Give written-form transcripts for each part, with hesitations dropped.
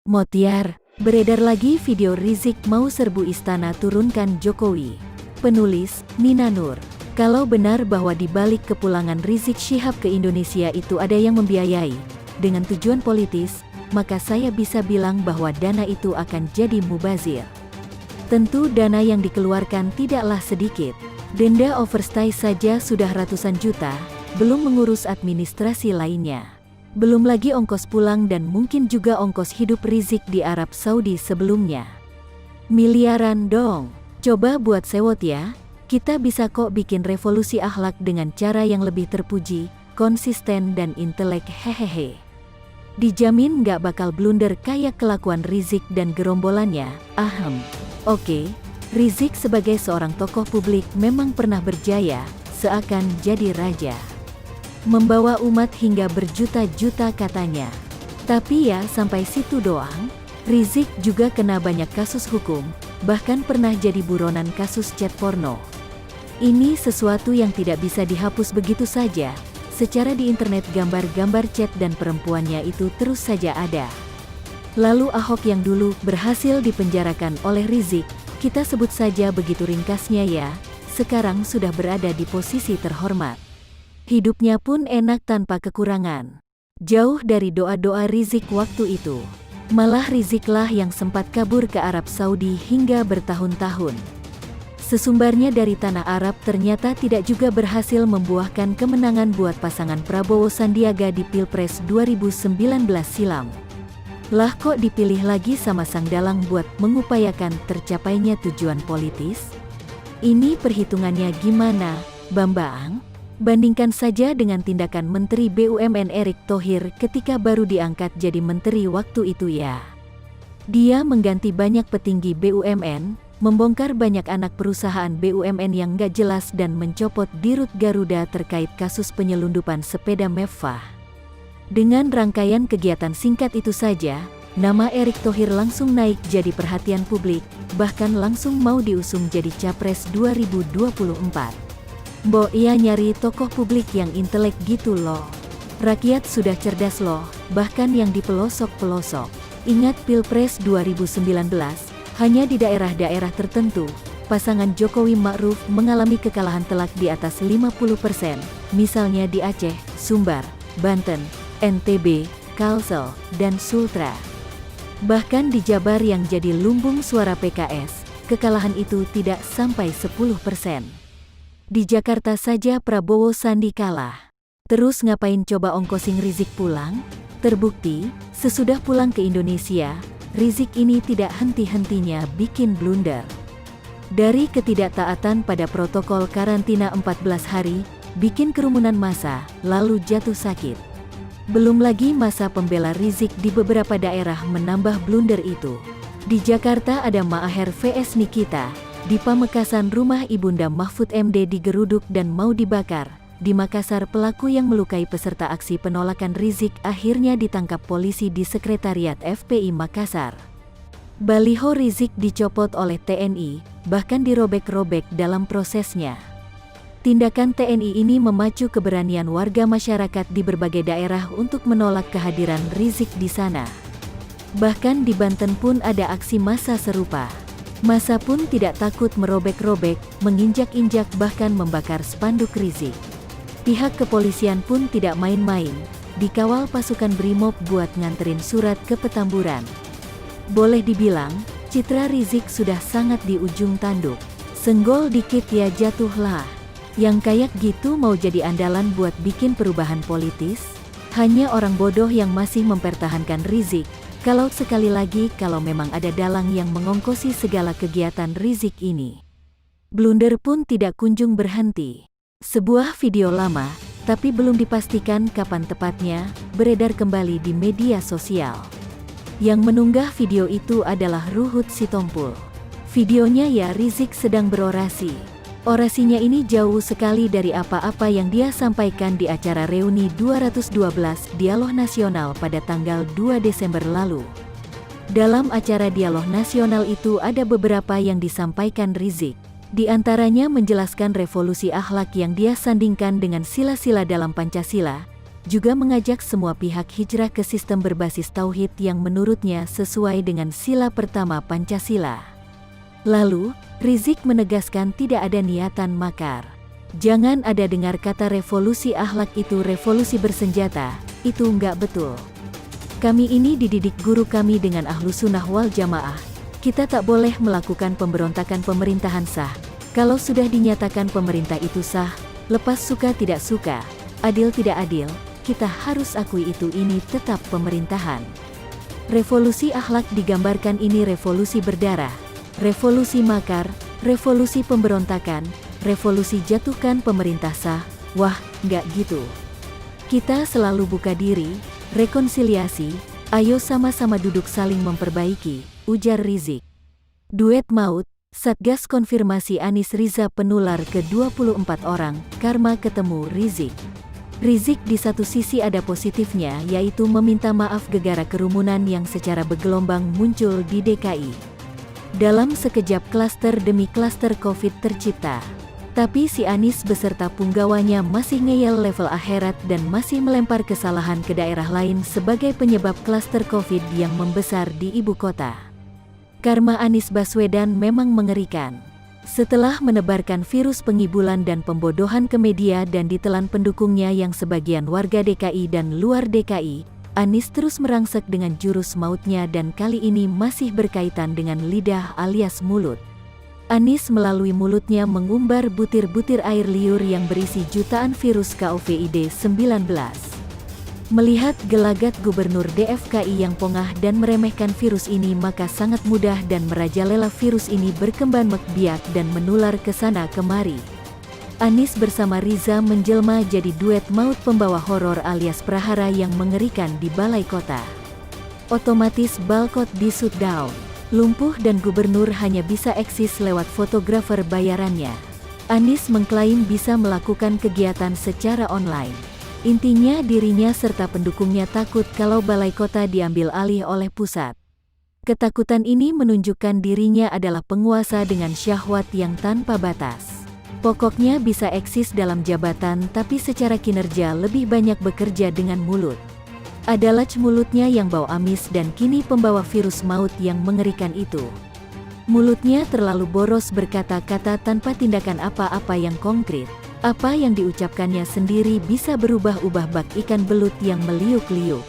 Motiar, beredar lagi video Rizik mau serbu istana turunkan Jokowi. Penulis, Nina Nur. Kalau benar bahwa di balik kepulangan Rizik Syihab ke Indonesia itu ada yang membiayai, dengan tujuan politis, maka saya bisa bilang bahwa dana itu akan jadi mubazir. Tentu dana yang dikeluarkan tidaklah sedikit. Denda overstay saja sudah ratusan juta, belum mengurus administrasi lainnya. Belum lagi ongkos pulang dan mungkin juga ongkos hidup Rizik di Arab Saudi sebelumnya. Miliaran dong. Coba buat sewot ya. Kita bisa kok bikin revolusi akhlak dengan cara yang lebih terpuji, konsisten dan intelek hehehe. Dijamin nggak bakal blunder kayak kelakuan Rizik dan gerombolannya, ahem. Oke, Rizik sebagai seorang tokoh publik memang pernah berjaya, seakan jadi raja. Membawa umat hingga berjuta-juta katanya. Tapi ya sampai situ doang. Rizik juga kena banyak kasus hukum, bahkan pernah jadi buronan kasus chat porno. Ini sesuatu yang tidak bisa dihapus begitu saja. Secara di internet gambar-gambar chat dan perempuannya itu terus saja ada. Lalu Ahok yang dulu berhasil dipenjarakan oleh Rizik, kita sebut saja begitu ringkasnya ya, sekarang sudah berada di posisi terhormat. Hidupnya pun enak tanpa kekurangan. Jauh dari doa-doa Rizik waktu itu. Malah Riziklah yang sempat kabur ke Arab Saudi hingga bertahun-tahun. Sesumbarnya dari tanah Arab ternyata tidak juga berhasil membuahkan kemenangan buat pasangan Prabowo Sandiaga di Pilpres 2019 silam. Lah kok dipilih lagi sama sang dalang buat mengupayakan tercapainya tujuan politis? Ini perhitungannya gimana, Bambang? Bandingkan saja dengan tindakan Menteri BUMN Erick Thohir ketika baru diangkat jadi menteri waktu itu ya. Dia mengganti banyak petinggi BUMN, membongkar banyak anak perusahaan BUMN yang gak jelas dan mencopot dirut Garuda terkait kasus penyelundupan sepeda mewah. Dengan rangkaian kegiatan singkat itu saja, nama Erick Thohir langsung naik jadi perhatian publik, bahkan langsung mau diusung jadi Capres 2024. Mbok ia nyari tokoh publik yang intelek gitu loh. Rakyat sudah cerdas loh, bahkan yang di pelosok-pelosok. Ingat Pilpres 2019, hanya di daerah-daerah tertentu, pasangan Jokowi Ma'ruf mengalami kekalahan telak di atas 50%, misalnya di Aceh, Sumbar, Banten, NTB, Kalsel, dan Sultra. Bahkan di Jabar yang jadi lumbung suara PKS, kekalahan itu tidak sampai 10%. Di Jakarta saja Prabowo Sandi kalah. Terus ngapain coba ongkosin Rizik pulang? Terbukti, sesudah pulang ke Indonesia, Rizik ini tidak henti-hentinya bikin blunder. Dari ketidaktaatan pada protokol karantina 14 hari, bikin kerumunan massa, lalu jatuh sakit. Belum lagi masa pembela Rizik di beberapa daerah menambah blunder itu. Di Jakarta ada Maher vs Nikita. Di Pamekasan rumah Ibunda Mahfud MD digeruduk dan mau dibakar. Di Makassar pelaku yang melukai peserta aksi penolakan Rizik akhirnya ditangkap polisi di Sekretariat FPI Makassar. Baliho Rizik dicopot oleh TNI, bahkan dirobek-robek dalam prosesnya. Tindakan TNI ini memacu keberanian warga masyarakat di berbagai daerah untuk menolak kehadiran Rizik di sana. Bahkan di Banten pun ada aksi massa serupa. Massa pun tidak takut merobek-robek, menginjak-injak bahkan membakar spanduk Rizik. Pihak kepolisian pun tidak main-main, dikawal pasukan Brimob buat nganterin surat ke Petamburan. Boleh dibilang, citra Rizik sudah sangat di ujung tanduk. Senggol dikit ya jatuhlah. Yang kayak gitu mau jadi andalan buat bikin perubahan politis? Hanya orang bodoh yang masih mempertahankan Rizik. Kalau sekali lagi kalau memang ada dalang yang mengongkosi segala kegiatan Rizik ini. Blunder pun tidak kunjung berhenti. Sebuah video lama, tapi belum dipastikan kapan tepatnya, beredar kembali di media sosial. Yang menunggah video itu adalah Ruhut Sitompul. Videonya ya Rizik sedang berorasi. Orasinya ini jauh sekali dari apa-apa yang dia sampaikan di acara reuni 212 Dialog Nasional pada tanggal 2 Desember lalu. Dalam acara Dialog Nasional itu ada beberapa yang disampaikan Rizik. Di antaranya menjelaskan revolusi akhlak yang dia sandingkan dengan sila-sila dalam Pancasila, juga mengajak semua pihak hijrah ke sistem berbasis tauhid yang menurutnya sesuai dengan sila pertama Pancasila. Lalu, Rizik menegaskan tidak ada niatan makar. Jangan ada dengar kata revolusi akhlak itu revolusi bersenjata, itu nggak betul. Kami ini dididik guru kami dengan Ahlussunnah wal Jamaah. Kita tak boleh melakukan pemberontakan pemerintahan sah. Kalau sudah dinyatakan pemerintah itu sah, lepas suka tidak suka, adil tidak adil, kita harus akui itu ini tetap pemerintahan. Revolusi akhlak digambarkan ini revolusi berdarah, revolusi makar, revolusi pemberontakan, revolusi jatuhkan pemerintah sah. Wah, nggak gitu. Kita selalu buka diri, rekonsiliasi, ayo sama-sama duduk saling memperbaiki, ujar Rizik. Duet maut, Satgas konfirmasi Anies Riza penular ke 24 orang, karma ketemu Rizik. Rizik di satu sisi ada positifnya yaitu meminta maaf gegara kerumunan yang secara bergelombang muncul di DKI. Dalam sekejap klaster demi klaster COVID tercipta. Tapi si Anies beserta punggawanya masih ngeyel level akhirat dan masih melempar kesalahan ke daerah lain sebagai penyebab klaster COVID yang membesar di ibu kota. Karma Anies Baswedan memang mengerikan. Setelah menebarkan virus pengibulan dan pembodohan ke media dan ditelan pendukungnya yang sebagian warga DKI dan luar DKI, Anies terus merangsek dengan jurus mautnya dan kali ini masih berkaitan dengan lidah alias mulut. Anies melalui mulutnya mengumbar butir-butir air liur yang berisi jutaan virus COVID-19. Melihat gelagat Gubernur DFKI yang pongah dan meremehkan virus ini maka sangat mudah dan merajalela virus ini berkembang biak dan menular ke sana kemari. Anies bersama Riza menjelma jadi duet maut pembawa horor alias prahara yang mengerikan di balai kota. Otomatis balkot di shutdown. Lumpuh dan gubernur hanya bisa eksis lewat fotografer bayarannya. Anies mengklaim bisa melakukan kegiatan secara online. Intinya dirinya serta pendukungnya takut kalau balai kota diambil alih oleh pusat. Ketakutan ini menunjukkan dirinya adalah penguasa dengan syahwat yang tanpa batas. Pokoknya bisa eksis dalam jabatan tapi secara kinerja lebih banyak bekerja dengan mulut. Adalah mulutnya yang bau amis dan kini pembawa virus maut yang mengerikan itu. Mulutnya terlalu boros berkata-kata tanpa tindakan apa-apa yang konkret. Apa yang diucapkannya sendiri bisa berubah-ubah bak ikan belut yang meliuk-liuk.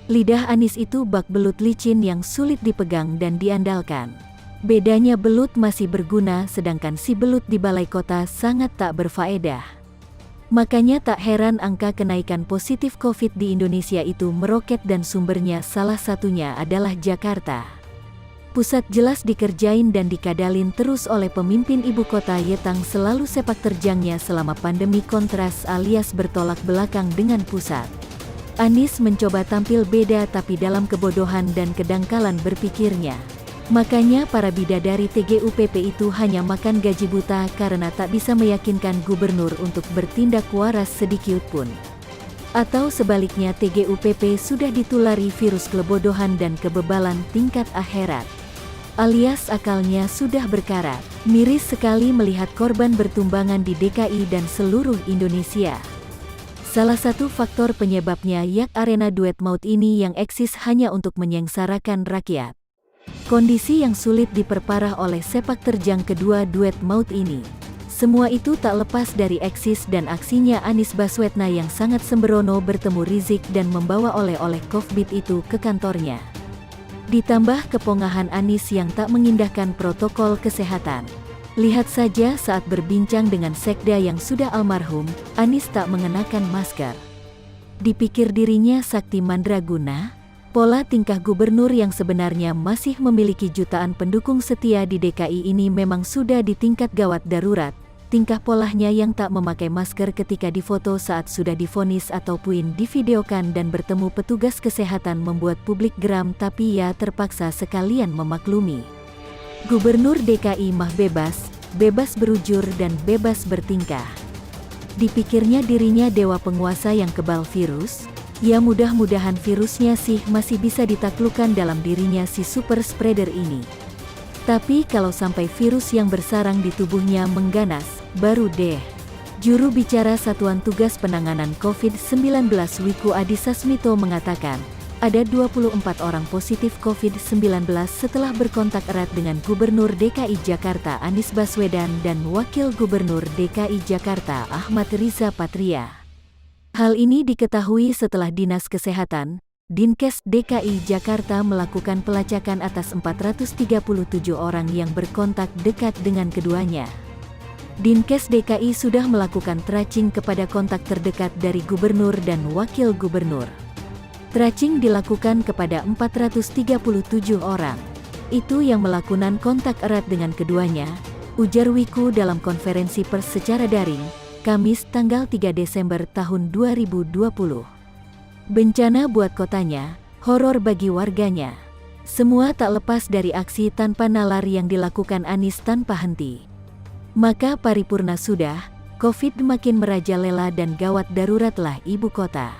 Lidah Anies itu bak belut licin yang sulit dipegang dan diandalkan. Bedanya belut masih berguna sedangkan si belut di balai kota sangat tak berfaedah. Makanya tak heran angka kenaikan positif COVID di Indonesia itu meroket dan sumbernya salah satunya adalah Jakarta. Pusat jelas dikerjain dan dikadalin terus oleh pemimpin ibu kota Yetang selalu sepak terjangnya selama pandemi kontras alias bertolak belakang dengan pusat. Anies mencoba tampil beda tapi dalam kebodohan dan kedangkalan berpikirnya. Makanya para bidadari TGUPP itu hanya makan gaji buta karena tak bisa meyakinkan gubernur untuk bertindak waras sedikit pun. Atau sebaliknya TGUPP sudah ditulari virus kebodohan dan kebebalan tingkat akhirat. Alias akalnya sudah berkarat. Miris sekali melihat korban bertumbangan di DKI dan seluruh Indonesia. Salah satu faktor penyebabnya yak arena duet maut ini yang eksis hanya untuk menyengsarakan rakyat. Kondisi yang sulit diperparah oleh sepak terjang kedua duet maut ini. Semua itu tak lepas dari eksis dan aksinya Anies Baswedan yang sangat sembrono bertemu Rizik dan membawa oleh-oleh COVID itu ke kantornya. Ditambah kepongahan Anies yang tak mengindahkan protokol kesehatan. Lihat saja saat berbincang dengan sekda yang sudah almarhum, Anies tak mengenakan masker. Dipikir dirinya sakti mandraguna? Pola tingkah gubernur yang sebenarnya masih memiliki jutaan pendukung setia di DKI ini memang sudah di tingkat gawat darurat. Tingkah polanya yang tak memakai masker ketika difoto saat sudah divonis ataupun divideokan dan bertemu petugas kesehatan membuat publik geram tapi ya terpaksa sekalian memaklumi. Gubernur DKI mah bebas, bebas berujur dan bebas bertingkah. Dipikirnya dirinya dewa penguasa yang kebal virus. Ya mudah-mudahan virusnya sih masih bisa ditaklukkan dalam dirinya si super spreader ini. Tapi kalau sampai virus yang bersarang di tubuhnya mengganas, baru deh. Juru bicara Satuan Tugas Penanganan COVID-19 Wiku Adhisa Smito mengatakan, ada 24 orang positif COVID-19 setelah berkontak erat dengan Gubernur DKI Jakarta Anies Baswedan dan Wakil Gubernur DKI Jakarta Ahmad Riza Patria. Hal ini diketahui setelah Dinas Kesehatan, Dinkes DKI Jakarta melakukan pelacakan atas 437 orang yang berkontak dekat dengan keduanya. Dinkes DKI sudah melakukan tracing kepada kontak terdekat dari Gubernur dan Wakil Gubernur. Tracing dilakukan kepada 437 orang. Itu yang melakukan kontak erat dengan keduanya, ujar Wiku dalam konferensi pers secara daring, Kamis tanggal 3 Desember tahun 2020. Bencana buat kotanya, horor bagi warganya. Semua tak lepas dari aksi tanpa nalar yang dilakukan Anies tanpa henti. Maka paripurna sudah, COVID makin merajalela dan gawat daruratlah ibu kota.